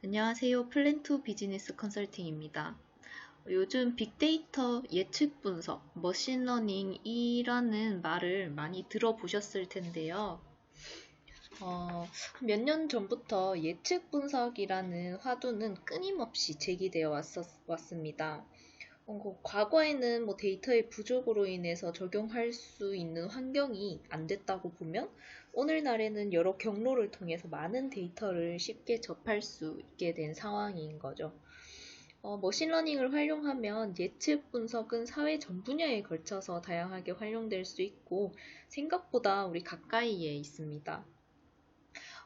안녕하세요. 플랜2 비즈니스 컨설팅입니다. 요즘 빅데이터 예측 분석, 머신러닝이라는 말을 많이 들어보셨을 텐데요. 몇 년 전부터 예측 분석이라는 화두는 끊임없이 제기되어 왔습니다. 과거에는 데이터의 부족으로 인해서 적용할 수 있는 환경이 안 됐다고 보면 오늘날에는 여러 경로를 통해서 많은 데이터를 쉽게 접할 수 있게 된 상황인 거죠. 머신러닝을 활용하면 예측 분석은 사회 전 분야에 걸쳐서 다양하게 활용될 수 있고 생각보다 우리 가까이에 있습니다.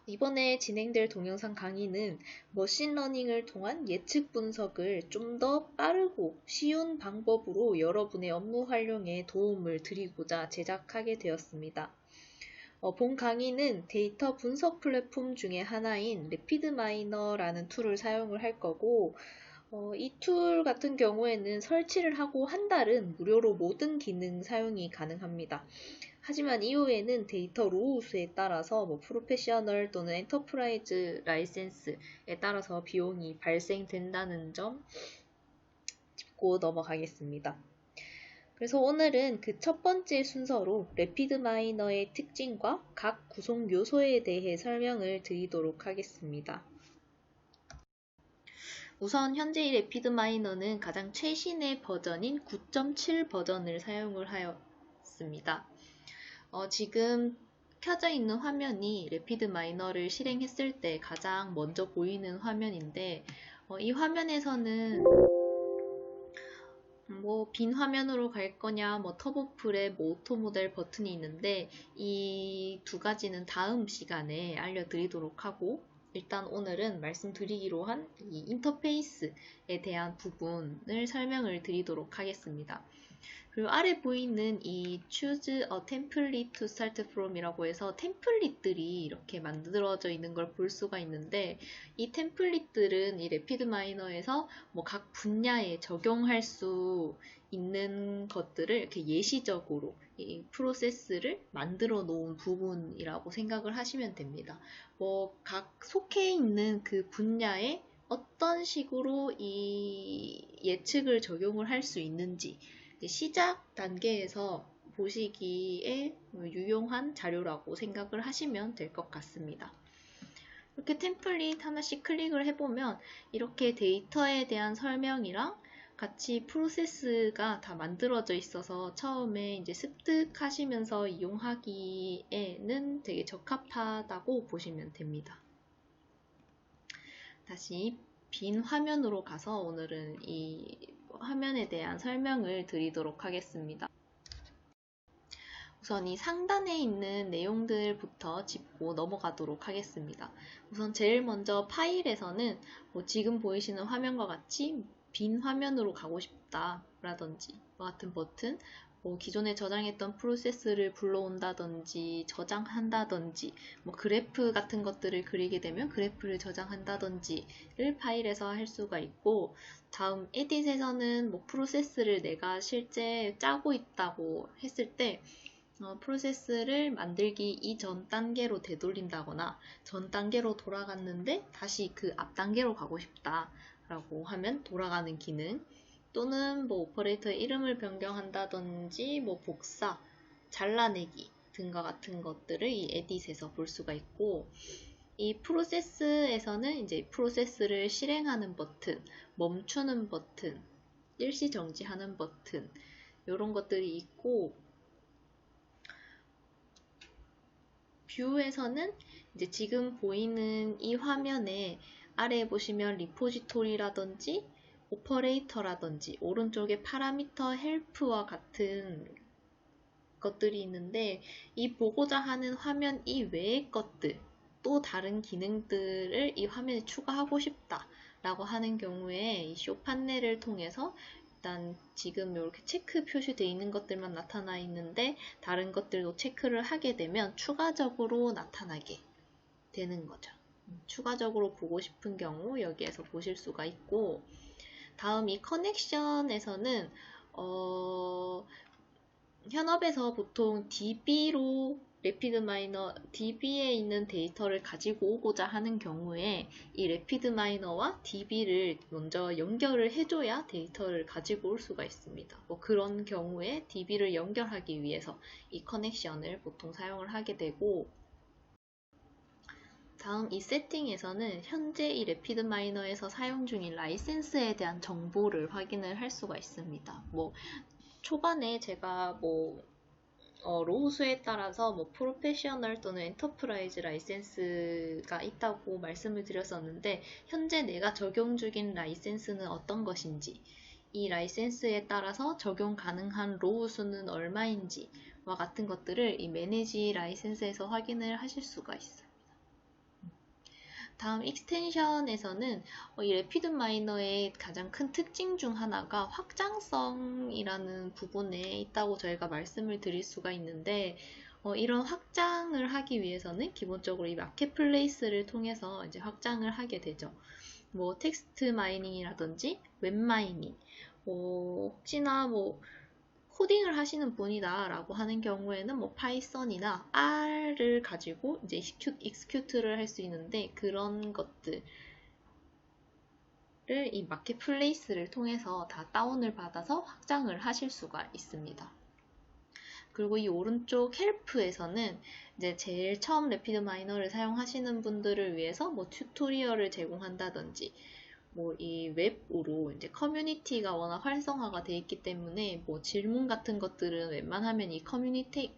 이번에 진행될 동영상 강의는 머신러닝을 통한 예측 분석을 좀 더 빠르고 쉬운 방법으로 여러분의 업무 활용에 도움을 드리고자 제작하게 되었습니다. 본 강의는 데이터 분석 플랫폼 중에 하나인 래피드마이너라는 툴을 사용을 할 거고 이 툴 같은 경우에는 설치를 하고 한 달은 무료로 모든 기능 사용이 가능합니다. 하지만 이후에는 데이터 로우 수에 따라서 프로페셔널 또는 엔터프라이즈 라이센스에 따라서 비용이 발생된다는 점 짚고 넘어가겠습니다. 그래서 오늘은 그 첫 번째 순서로 래피드마이너의 특징과 각 구성 요소에 대해 설명을 드리도록 하겠습니다. 우선 현재 이 래피드마이너는 가장 최신의 버전인 9.7 버전을 사용을 하였습니다. 지금 켜져 있는 화면이 래피드마이너를 실행했을 때 가장 먼저 보이는 화면인데 이 화면에서는 빈 화면으로 갈 거냐, 터보프랩, 오토 모델 버튼이 있는데 이 두 가지는 다음 시간에 알려드리도록 하고 일단 오늘은 말씀드리기로 한 이 인터페이스에 대한 부분을 설명을 드리도록 하겠습니다. 그리고 아래 보이는 이 Choose a Template to Start From 이라고 해서 템플릿들이 이렇게 만들어져 있는 걸 볼 수가 있는데 이 템플릿들은 이 래피드마이너에서 각 분야에 적용할 수 있는 것들을 이렇게 예시적으로 이 프로세스를 만들어 놓은 부분이라고 생각을 하시면 됩니다. 각 속해 있는 그 분야에 어떤 식으로 이 예측을 적용을 할 수 있는지 시작 단계에서 보시기에 유용한 자료라고 생각을 하시면 될 것 같습니다. 이렇게 템플릿 하나씩 클릭을 해보면 이렇게 데이터에 대한 설명이랑 같이 프로세스가 다 만들어져 있어서 처음에 이제 습득하시면서 이용하기에는 되게 적합하다고 보시면 됩니다. 다시 빈 화면으로 가서 오늘은 이 화면에 대한 설명을 드리도록 하겠습니다. 우선 이 상단에 있는 내용들부터 짚고 넘어가도록 하겠습니다. 우선 제일 먼저 파일에서는 지금 보이시는 화면과 같이 빈 화면으로 가고 싶다 라든지 같은 버튼, 기존에 저장했던 프로세스를 불러온다든지 저장한다든지 그래프 같은 것들을 그리게 되면 그래프를 저장한다든지를 파일에서 할 수가 있고 다음 에딧에서는 프로세스를 내가 실제 짜고 있다고 했을 때 프로세스를 만들기 이전 단계로 되돌린다거나 전 단계로 돌아갔는데 다시 그 앞 단계로 가고 싶다 라고 하면 돌아가는 기능 또는 오퍼레이터의 이름을 변경한다든지 복사, 잘라내기 등과 같은 것들을 이 에딧에서 볼 수가 있고 이 프로세스에서는 이제 프로세스를 실행하는 버튼, 멈추는 버튼, 일시 정지하는 버튼 이런 것들이 있고 뷰에서는 이제 지금 보이는 이 화면에 아래에 보시면 리포지토리라든지 오퍼레이터라든지 오른쪽에 파라미터 헬프와 같은 것들이 있는데 이 보고자 하는 화면 이외의 것들 또 다른 기능들을 이 화면에 추가하고 싶다 라고 하는 경우에 이 쇼 판넬을 통해서 일단 지금 이렇게 체크 표시되어 있는 것들만 나타나 있는데 다른 것들도 체크를 하게 되면 추가적으로 나타나게 되는 거죠. 추가적으로 보고 싶은 경우 여기에서 보실 수가 있고 다음 이 커넥션에서는 현업에서 보통 DB로 레피드 마이너 DB에 있는 데이터를 가지고 오고자 하는 경우에 이 레피드 마이너와 DB를 먼저 연결을 해줘야 데이터를 가지고 올 수가 있습니다. 뭐 그런 경우에 DB를 연결하기 위해서 이 커넥션을 보통 사용을 하게 되고, 다음 이 세팅에서는 현재 이 레피드 마이너에서 사용 중인 라이센스에 대한 정보를 확인을 할 수가 있습니다. 뭐 초반에 제가 로우수에 따라서 프로페셔널 또는 엔터프라이즈 라이센스가 있다고 말씀을 드렸었는데, 현재 내가 적용 중인 라이센스는 어떤 것인지, 이 라이센스에 따라서 적용 가능한 로우수는 얼마인지와 같은 것들을 이 매니지 라이센스에서 확인을 하실 수가 있어요. 다음 익스텐션에서는 이 레피드 마이너의 가장 큰 특징 중 하나가 확장성이라는 부분에 있다고 저희가 말씀을 드릴 수가 있는데, 이런 확장을 하기 위해서는 기본적으로 이 마켓플레이스를 통해서 이제 확장을 하게 되죠. 뭐 텍스트 마이닝이라든지 웹 마이닝, 혹시나 코딩을 하시는 분이다 라고 하는 경우에는 파이썬이나 R을 가지고 이제 execute를 할 수 있는데, 그런 것들을 이 마켓플레이스를 통해서 다 다운을 받아서 확장을 하실 수가 있습니다. 그리고 이 오른쪽 헬프에서는 이제 제일 처음 레피드 마이너를 사용하시는 분들을 위해서 튜토리얼을 제공한다든지, 이 웹으로 이제 커뮤니티가 워낙 활성화가 돼 있기 때문에 질문 같은 것들은 웬만하면 이 커뮤니티에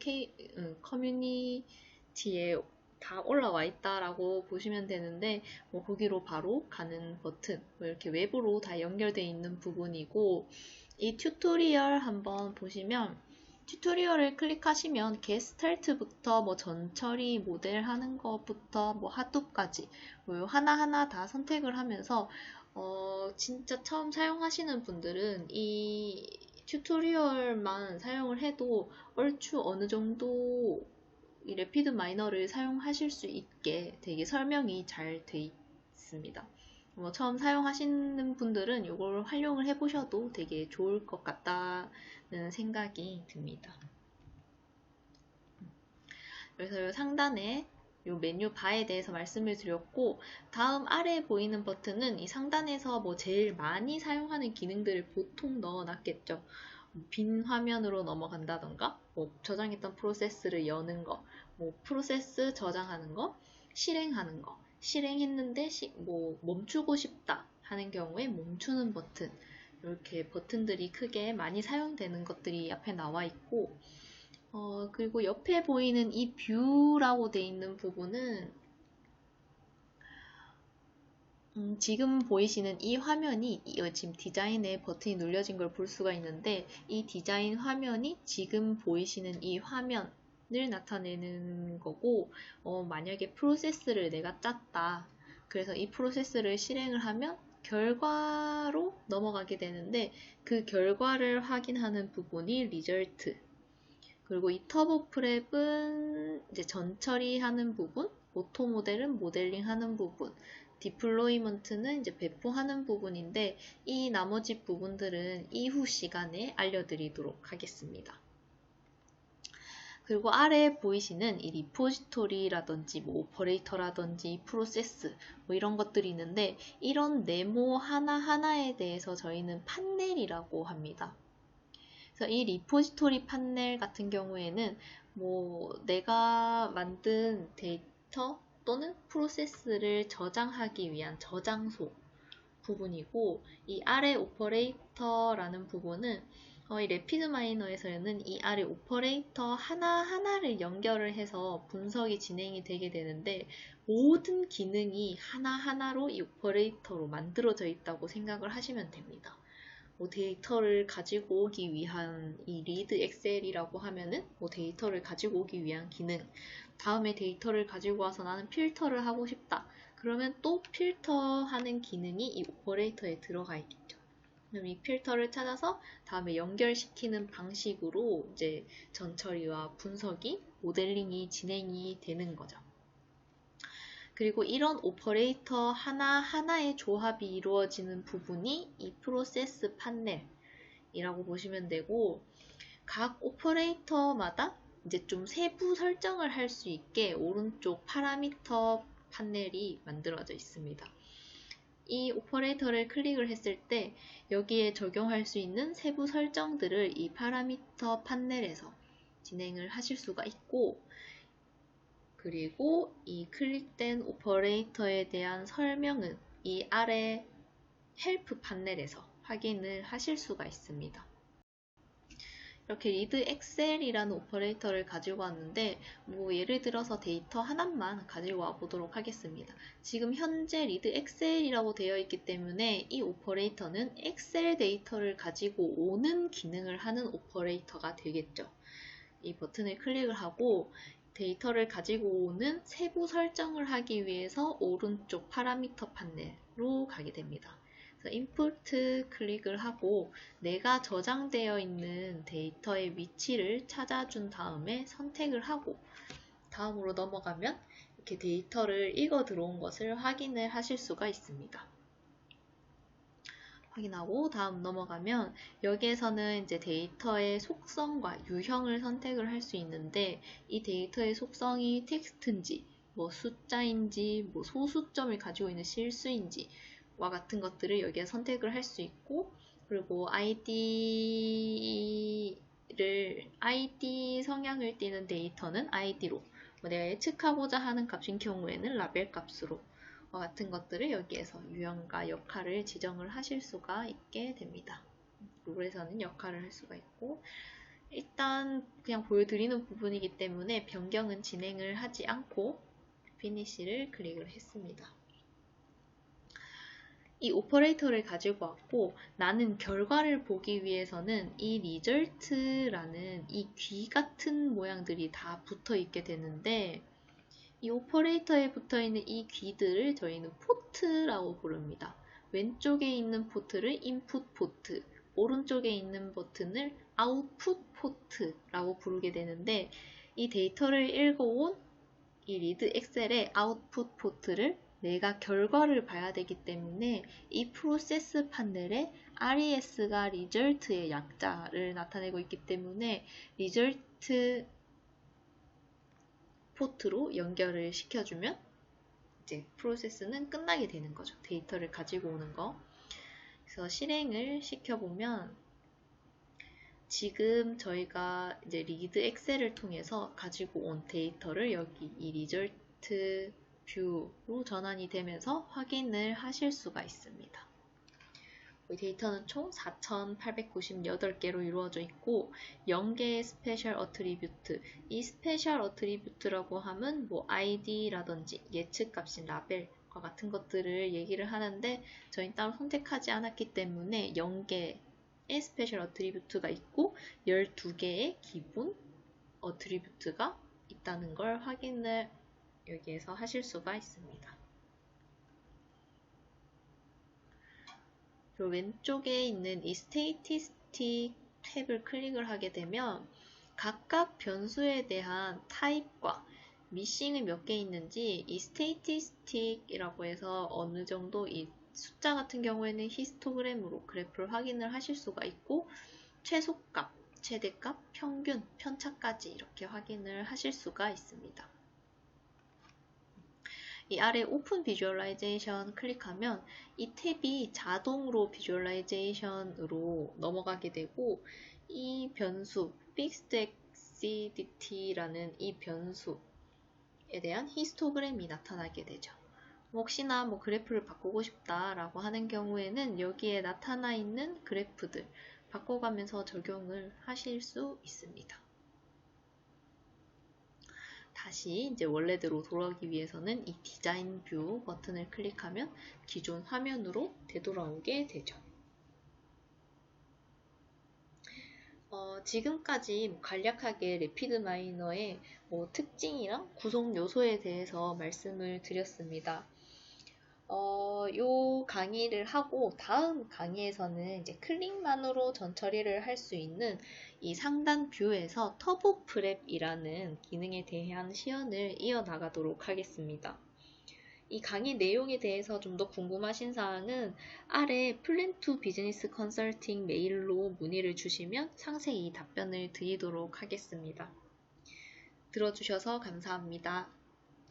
다 올라와 있다라고 보시면 되는데, 거기로 바로 가는 버튼, 이렇게 웹으로 다 연결되어 있는 부분이고, 이 튜토리얼 한번 보시면 튜토리얼을 클릭하시면 게스트부터 전처리 모델 하는 것부터 하둡까지 하나하나 다 선택을 하면서 진짜 처음 사용하시는 분들은 이 튜토리얼만 사용을 해도 얼추 어느 정도 이 레피드 마이너를 사용하실 수 있게 되게 설명이 잘 돼 있습니다. 처음 사용하시는 분들은 이걸 활용을 해보셔도 되게 좋을 것 같다는 생각이 듭니다. 그래서 이 상단에 이 메뉴 바에 대해서 말씀을 드렸고, 다음 아래에 보이는 버튼은 이 상단에서 제일 많이 사용하는 기능들을 보통 넣어놨겠죠. 빈 화면으로 넘어간다던가, 저장했던 프로세스를 여는 거, 프로세스 저장하는 거, 실행하는 거, 실행했는데 멈추고 싶다 하는 경우에 멈추는 버튼, 이렇게 버튼들이 크게 많이 사용되는 것들이 앞에 나와 있고, 그리고 옆에 보이는 이 뷰라고 되어 있는 부분은 지금 보이시는 이 화면이 지금 디자인에 버튼이 눌려진 걸 볼 수가 있는데, 이 디자인 화면이 지금 보이시는 이 화면을 나타내는 거고, 만약에 프로세스를 내가 짰다. 그래서 이 프로세스를 실행을 하면 결과로 넘어가게 되는데, 그 결과를 확인하는 부분이 리절트. 그리고 이 터보 프랩은 이제 전처리하는 부분, 오토 모델은 모델링 하는 부분, 디플로이먼트는 이제 배포하는 부분인데, 이 나머지 부분들은 이후 시간에 알려드리도록 하겠습니다. 그리고 아래에 보이시는 이 리포지토리라든지 오퍼레이터라든지 프로세스 이런 것들이 있는데, 이런 네모 하나하나에 대해서 저희는 판넬이라고 합니다. 그래서 이 리포지토리 판넬 같은 경우에는 내가 만든 데이터 또는 프로세스를 저장하기 위한 저장소 부분이고, 이 아래 오퍼레이터라는 부분은 이 레피드 마이너에서는 이 아래 오퍼레이터 하나하나를 연결을 해서 분석이 진행이 되게 되는데, 모든 기능이 하나하나로 이 오퍼레이터로 만들어져 있다고 생각을 하시면 됩니다. 데이터를 가지고 오기 위한 이 리드 엑셀이라고 하면은 데이터를 가지고 오기 위한 기능, 다음에 데이터를 가지고 와서 나는 필터를 하고 싶다. 그러면 또 필터하는 기능이 이 오퍼레이터에 들어가 있겠죠. 그럼 이 필터를 찾아서 다음에 연결시키는 방식으로 이제 전처리와 분석이, 모델링이 진행이 되는 거죠. 그리고 이런 오퍼레이터 하나하나의 조합이 이루어지는 부분이 이 프로세스 판넬이라고 보시면 되고, 각 오퍼레이터마다 이제 좀 세부 설정을 할 수 있게 오른쪽 파라미터 판넬이 만들어져 있습니다. 이 오퍼레이터를 클릭을 했을 때 여기에 적용할 수 있는 세부 설정들을 이 파라미터 판넬에서 진행을 하실 수가 있고, 그리고 이 클릭된 오퍼레이터에 대한 설명은 이 아래 헬프 판넬에서 확인을 하실 수가 있습니다. 이렇게 리드 엑셀이라는 오퍼레이터를 가지고 왔는데, 예를 들어서 데이터 하나만 가지고 와 보도록 하겠습니다. 지금 현재 리드 엑셀이라고 되어 있기 때문에 이 오퍼레이터는 엑셀 데이터를 가지고 오는 기능을 하는 오퍼레이터가 되겠죠. 이 버튼을 클릭을 하고 데이터를 가지고 오는 세부 설정을 하기 위해서 오른쪽 파라미터 판넬로 가게 됩니다. 그래서 인풋 클릭을 하고 내가 저장되어 있는 데이터의 위치를 찾아준 다음에 선택을 하고 다음으로 넘어가면 이렇게 데이터를 읽어 들어온 것을 확인을 하실 수가 있습니다. 확인하고 다음 넘어가면 여기에서는 이제 데이터의 속성과 유형을 선택을 할 수 있는데, 이 데이터의 속성이 텍스트인지 숫자인지 소수점을 가지고 있는 실수인지 와 같은 것들을 여기에 선택을 할 수 있고, 그리고 ID 성향을 띠는 데이터는 ID로, 내가 예측하고자 하는 값인 경우에는 라벨 값으로 와 같은 것들을 여기에서 유형과 역할을 지정을 하실 수가 있게 됩니다. 룰에서는 역할을 할 수가 있고, 일단 그냥 보여드리는 부분이기 때문에 변경은 진행을 하지 않고 피니시를 클릭을 했습니다. 이 오퍼레이터를 가지고 왔고, 나는 결과를 보기 위해서는 이 리절트라는 이 귀 같은 모양들이 다 붙어 있게 되는데, 이 오퍼레이터에 붙어 있는 이 귀들을 저희는 포트라고 부릅니다. 왼쪽에 있는 포트를 인풋 포트, 오른쪽에 있는 버튼을 아웃풋 포트라고 부르게 되는데, 이 데이터를 읽어온 이 리드 엑셀의 아웃풋 포트를 내가 결과를 봐야 되기 때문에 이 프로세스 판넬에 RES가 리절트의 약자를 나타내고 있기 때문에 리절트 포트로 연결을 시켜주면 이제 프로세스는 끝나게 되는 거죠. 데이터를 가지고 오는 거. 그래서 실행을 시켜보면 지금 저희가 이제 리드 엑셀을 통해서 가지고 온 데이터를 여기 이 리절트 뷰로 전환이 되면서 확인을 하실 수가 있습니다. 이 데이터는 총 4,898개로 이루어져 있고 0개의 스페셜 어트리뷰트, 이 스페셜 어트리뷰트라고 하면 ID라든지 예측값인 라벨과 같은 것들을 얘기를 하는데, 저희는 따로 선택하지 않았기 때문에 0개의 스페셜 어트리뷰트가 있고 12개의 기본 어트리뷰트가 있다는 걸 확인을 여기에서 하실 수가 있습니다. 왼쪽에 있는 이 스테이티스틱 탭을 클릭을 하게 되면 각각 변수에 대한 타입과 미싱이 몇 개 있는지 이 스테이티스틱이라고 해서 어느 정도 이 숫자 같은 경우에는 히스토그램으로 그래프를 확인을 하실 수가 있고, 최소값, 최대값, 평균, 편차까지 이렇게 확인을 하실 수가 있습니다. 이 아래 오픈 비주얼라이제이션 클릭하면 이 탭이 자동으로 비주얼라이제이션으로 넘어가게 되고, 이 변수 Fixed Excidity라는 이 변수에 대한 히스토그램이 나타나게 되죠. 혹시나 그래프를 바꾸고 싶다라고 하는 경우에는 여기에 나타나 있는 그래프들 바꿔가면서 적용을 하실 수 있습니다. 다시 이제 원래대로 돌아오기 위해서는 이 디자인 뷰 버튼을 클릭하면 기존 화면으로 되돌아오게 되죠. 지금까지 간략하게 래피드마이너의 특징이랑 구성 요소에 대해서 말씀을 드렸습니다. 요 강의를 하고 다음 강의에서는 이제 클릭만으로 전 처리를 할 수 있는 이 상단 뷰에서 터보 프랩이라는 기능에 대한 시연을 이어나가도록 하겠습니다. 이 강의 내용에 대해서 좀 더 궁금하신 사항은 아래 플랜 투 비즈니스 컨설팅 메일로 문의를 주시면 상세히 답변을 드리도록 하겠습니다. 들어주셔서 감사합니다.